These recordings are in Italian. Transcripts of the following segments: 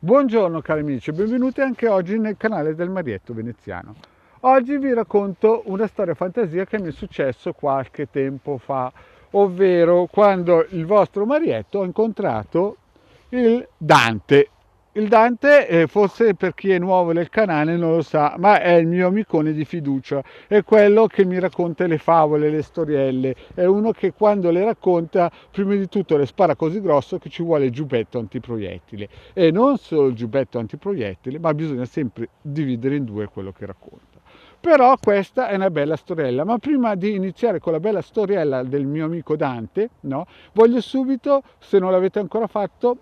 Buongiorno cari amici, benvenuti anche oggi nel canale del Marietto Veneziano. Oggi vi racconto una storia fantasia che mi è successo qualche tempo fa, ovvero quando il vostro Marietto ha incontrato il Dante. Il Dante, forse per chi è nuovo nel canale non lo sa, ma è il mio amicone di fiducia, è quello che mi racconta le favole, le storielle, è uno che quando le racconta prima di tutto le spara così grosso che ci vuole il giubbetto antiproiettile, e non solo il giubbetto antiproiettile, ma bisogna sempre dividere in due quello che racconta. Però questa è una bella storiella, ma prima di iniziare con la bella storiella del mio amico Dante, no, voglio subito, se non l'avete ancora fatto,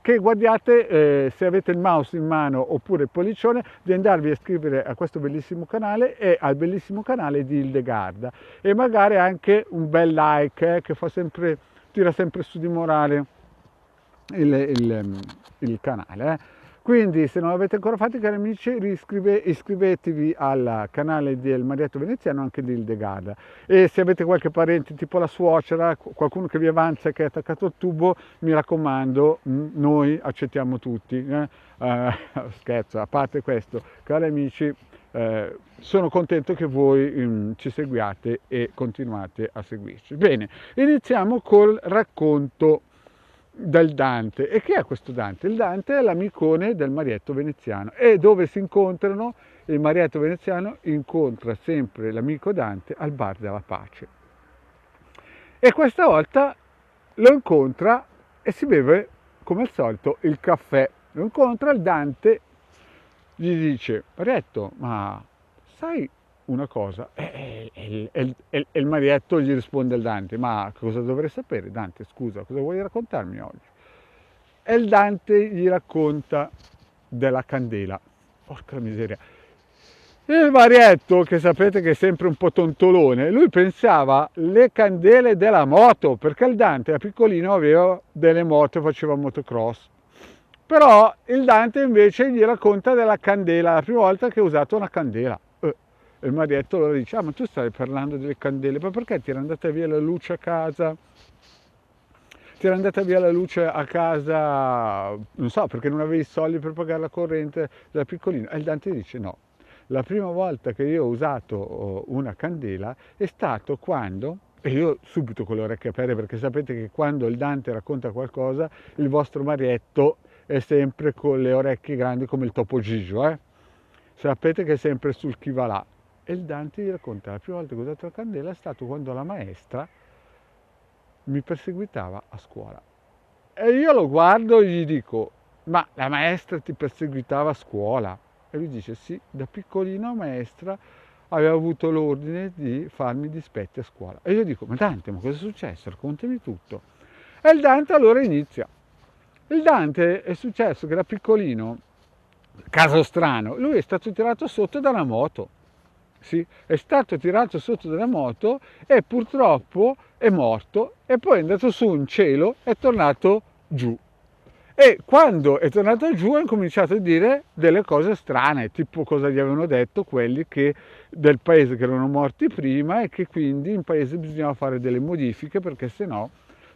che guardiate, se avete il mouse in mano oppure il pollicione, di andarvi a iscrivere a questo bellissimo canale e al bellissimo canale di Hildegarda, e magari anche un bel like, che fa sempre, tira sempre su di morale il canale. Quindi se non l'avete ancora fatto, cari amici, iscrivetevi al canale del Marietto Veneziano, anche di Hildegarda, e se avete qualche parente tipo la suocera, qualcuno che vi avanza e che è attaccato al tubo, mi raccomando, noi accettiamo tutti, scherzo, a parte questo, cari amici, sono contento che voi ci seguiate e continuate a seguirci. Bene, iniziamo col racconto del Dante. E chi è questo Dante? Il Dante è l'amicone del Marietto Veneziano, e dove si incontrano, il Marietto Veneziano incontra sempre l'amico Dante al bar della pace, e questa volta lo incontra e si beve come al solito il caffè. Lo incontra il Dante, gli dice: Marietto, ma sai una cosa? E il Marietto gli risponde al Dante: ma cosa dovrei sapere, Dante? Scusa, cosa vuoi raccontarmi oggi? E il Dante gli racconta della candela. Porca miseria. Il Marietto, che sapete che è sempre un po' tontolone, lui pensava le candele della moto, perché il Dante da piccolino aveva delle moto e faceva motocross. Però il Dante invece gli racconta della candela, la prima volta che ha usato una candela. E il Marietto allora dice: ah, ma tu stai parlando delle candele, ma perché ti era andata via la luce a casa? Ti era andata via la luce a casa, non so, perché non avevi i soldi per pagare la corrente da piccolino. E il Dante dice: no, la prima volta che io ho usato una candela è stato quando, e io subito con le orecchie aperte, perché sapete che quando il Dante racconta qualcosa, il vostro Marietto è sempre con le orecchie grandi come il Topo Gigio, sapete che è sempre sul chi va là. E il Dante gli racconta: la prima volta che ho usato la candela è stato quando la maestra mi perseguitava a scuola. E io lo guardo e gli dico: ma la maestra ti perseguitava a scuola? E lui dice: sì, da piccolino maestra aveva avuto l'ordine di farmi dispetti a scuola. E io dico: ma Dante, ma cosa è successo? Raccontami tutto. E il Dante allora inizia. Il Dante è successo che da piccolino, caso strano, lui è stato tirato sotto da una moto. Sì, è stato tirato sotto dalla moto e purtroppo è morto, e poi è andato su in cielo e è tornato giù. E quando è tornato giù ha cominciato a dire delle cose strane, tipo cosa gli avevano detto quelli del paese che erano morti prima, e che quindi in paese bisognava fare delle modifiche perché sennò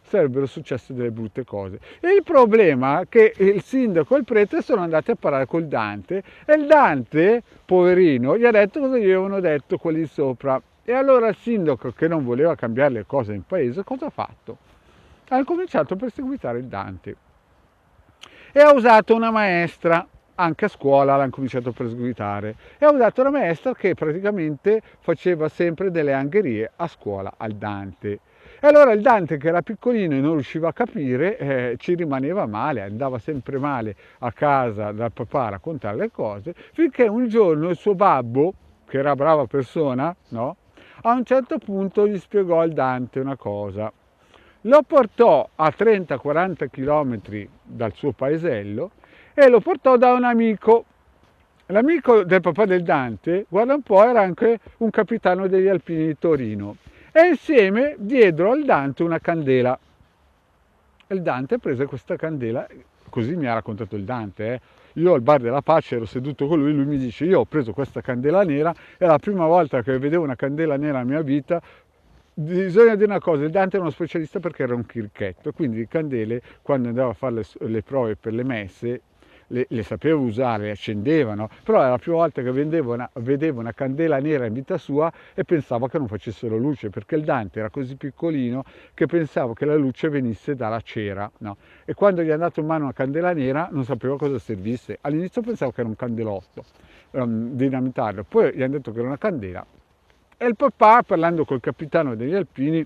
sarebbero successe delle brutte cose. E il problema è che il sindaco e il prete sono andati a parlare col Dante, e il Dante, poverino, gli ha detto cosa gli avevano detto quelli sopra. E allora il sindaco, che non voleva cambiare le cose in paese, cosa ha fatto? Ha cominciato a perseguitare il Dante e ha usato una maestra. Anche a scuola l'hanno cominciato a perseguitare, e ha usato una maestra che praticamente faceva sempre delle angherie a scuola al Dante. E allora il Dante, che era piccolino e non riusciva a capire, ci rimaneva male, andava sempre male a casa dal papà a raccontare le cose, finché un giorno il suo babbo, che era brava persona, no? A un certo punto gli spiegò al Dante una cosa. Lo portò a 30-40 km dal suo paesello e lo portò da un amico. L'amico del papà del Dante, guarda un po', era anche un capitano degli Alpini di Torino, e insieme diedero al Dante una candela. E il Dante prese questa candela, così mi ha raccontato il Dante. Io al bar della pace ero seduto con lui mi dice: io ho preso questa candela nera, è la prima volta che vedevo una candela nera nella mia vita. Bisogna dire una cosa: il Dante era uno specialista perché era un chirichetto, quindi di candele, quando andava a fare le prove per le messe, le sapevo usare, le accendevano, però era la prima volta che vedevo una candela nera in vita sua e pensavo che non facessero luce, perché il Dante era così piccolino che pensavo che la luce venisse dalla cera, no? E quando gli è andato in mano una candela nera non sapevo cosa servisse. All'inizio pensavo che era un candelotto, dinamitarlo, poi gli hanno detto che era una candela. E il papà, parlando col capitano degli Alpini,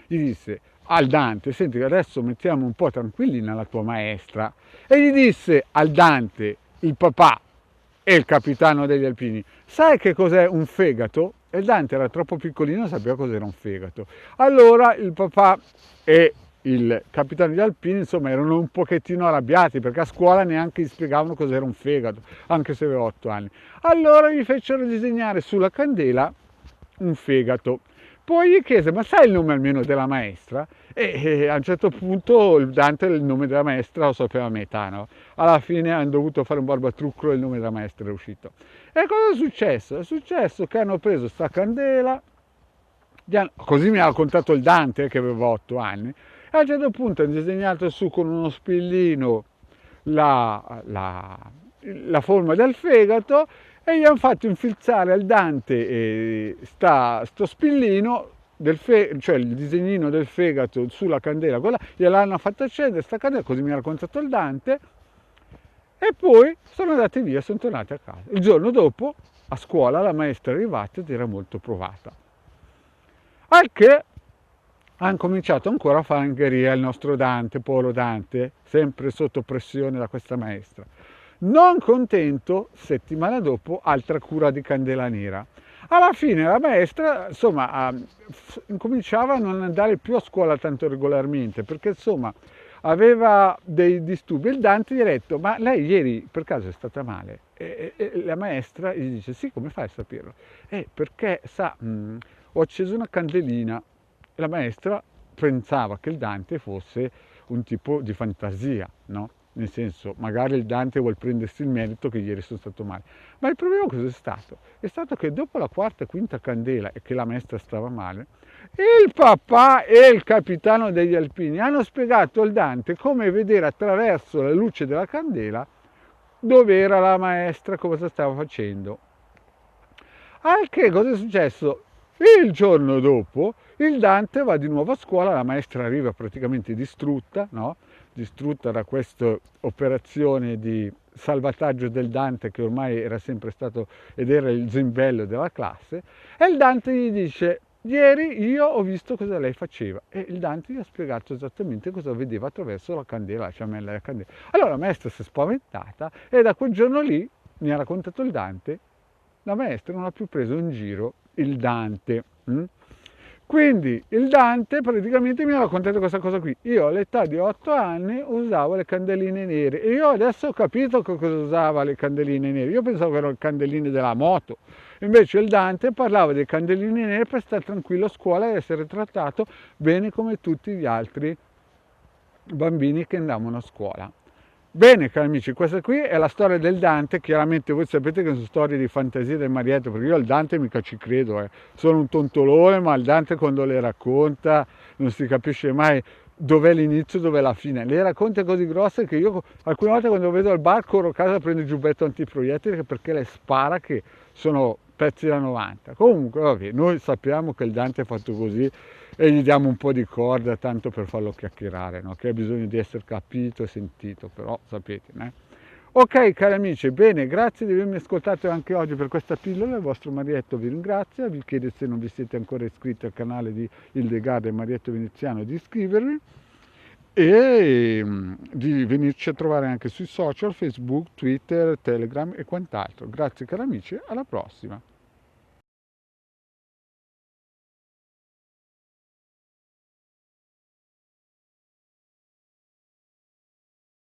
gli disse al Dante: senti, adesso mettiamo un po' tranquillina la tua maestra. E gli disse al Dante, il papà e il capitano degli Alpini: sai che cos'è un fegato? E il Dante era troppo piccolino, non sapeva cos'era un fegato. Allora il papà e il capitano degli Alpini, insomma, erano un pochettino arrabbiati, perché a scuola neanche gli spiegavano cos'era un fegato, anche se aveva 8 anni. Allora gli fecero disegnare sulla candela un fegato. Poi gli chiese: ma sai il nome almeno della maestra? E a un certo punto il Dante il nome della maestra lo sapeva a metà, no? Alla fine hanno dovuto fare un barbatruccolo e il nome della maestra è uscito. E cosa è successo? È successo che hanno preso sta candela, così mi ha raccontato il Dante che aveva 8 anni, e a un certo punto hanno disegnato su con uno spillino la forma del fegato e gli hanno fatto infilzare al Dante sto spillino, cioè il disegnino del fegato sulla candela, gliel'hanno fatto accendere sta candela, così mi ha raccontato il Dante, e poi sono andati via, sono tornati a casa. Il giorno dopo a scuola la maestra è arrivata ed era molto provata, al che hanno cominciato ancora a fare angheria il nostro Dante, povero Dante, sempre sotto pressione da questa maestra. Non contento, settimana dopo, altra cura di candela nera. Alla fine la maestra, insomma, incominciava a non andare più a scuola tanto regolarmente, perché insomma aveva dei disturbi. Il Dante gli ha detto: ma lei ieri per caso è stata male? E la maestra gli dice: sì, come fai a saperlo? Perché sa, ho acceso una candelina. E la maestra pensava che il Dante fosse un tipo di fantasia, no? Nel senso, magari il Dante vuol prendersi il merito che ieri sono stato male. Ma il problema cosa è stato? È stato che dopo la quarta e quinta candela e che la maestra stava male, il papà e il capitano degli Alpini hanno spiegato al Dante come vedere attraverso la luce della candela dove era la maestra, cosa stava facendo. Al che cosa è successo? Il giorno dopo il Dante va di nuovo a scuola, la maestra arriva praticamente distrutta, no? Distrutta da questa operazione di salvataggio del Dante che ormai era sempre stato ed era il zimbello della classe, e il Dante gli dice: ieri io ho visto cosa lei faceva, e il Dante gli ha spiegato esattamente cosa vedeva attraverso la candela, la ciambella della candela. Allora la maestra si è spaventata e da quel giorno lì, mi ha raccontato il Dante, la maestra non ha più preso in giro il Dante. Quindi il Dante praticamente mi ha raccontato questa cosa qui. Io all'età di 8 anni usavo le candeline nere e io adesso ho capito cosa usava le candeline nere. Io pensavo che erano le candeline della moto. Invece il Dante parlava delle candeline nere per stare tranquillo a scuola e essere trattato bene come tutti gli altri bambini che andavano a scuola. Bene, cari amici, questa qui è la storia del Dante. Chiaramente voi sapete che sono storie di fantasia del Marietto, perché io al Dante mica ci credo, sono un tontolone, ma il Dante quando le racconta non si capisce mai dov'è l'inizio, dov'è la fine. Le racconta così grosse che io alcune volte quando vedo al bar corro a casa, prendo il giubbetto antiproiettile perché le spara che sono pezzi da 90. Comunque, vabbè, noi sappiamo che il Dante è fatto così e gli diamo un po' di corda tanto per farlo chiacchierare, no? Che ha bisogno di essere capito e sentito, però sapete, né? Ok, cari amici, bene, grazie di avermi ascoltato anche oggi per questa pillola. Il vostro Marietto vi ringrazia, vi chiede, se non vi siete ancora iscritti al canale di Ildegard e Marietto Veneziano, di iscrivervi e di venirci a trovare anche sui social, Facebook, Twitter, Telegram e quant'altro. Grazie cari amici, alla prossima!